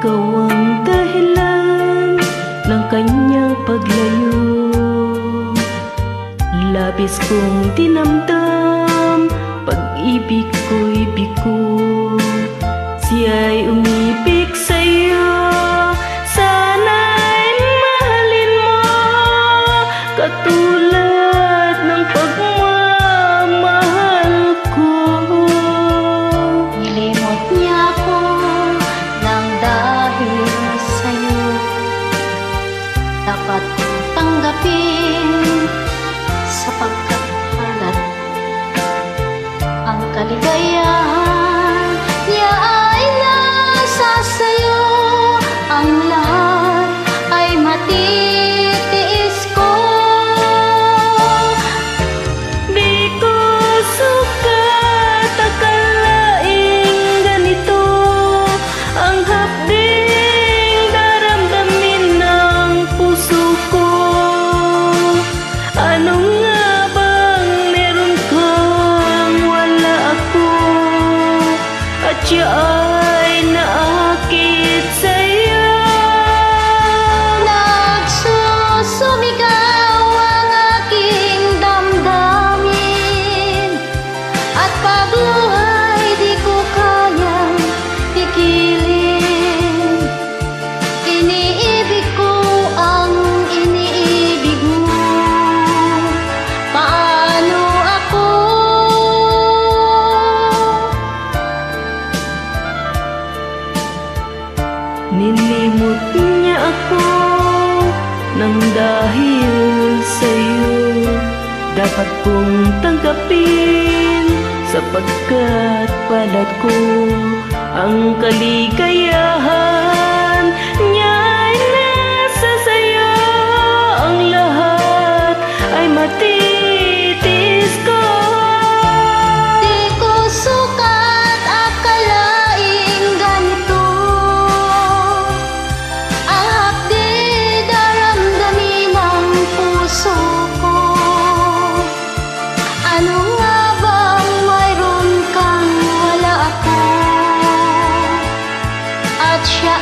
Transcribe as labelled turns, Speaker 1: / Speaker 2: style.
Speaker 1: ikaw ang dahilan ng kanyang paglayo. Labis kong dinamdam, pag-ibig ko'y bigo. Siya'y umibig sa'yo, sana'y mahalin mo, katulad ng pagmamahal ko.
Speaker 2: Nilimot niya ako nang dahil sa'yo, dapat tanggapin sapagkat halat ang kaligayahan niya ay nasa sa'yo. Ang lahat ay matitiis ko.
Speaker 1: Di ko sukat akalaing ganito ang hapding daramdamin ng puso ko. Ano nga bang meron kang wala ako, at siya ay naakit sa'yo?
Speaker 2: Nagsusumigaw ang aking damdamin, at pagluhay di ko kayang pigilin. Iniibig ko ang iniibig mo. Paano ako?
Speaker 1: Nilimot niya ako nang dahil sa'yo, dapat kong tanggapin sapagkat palad ko ang kaligayahan niya ay nasa sa'yo. Ang lahat ay matitiis ko.
Speaker 2: Di ko sukat akalaing ganito ang hapdi daramdamin ng puso ko. Ano nga bang mayroon kang wala ako, at siya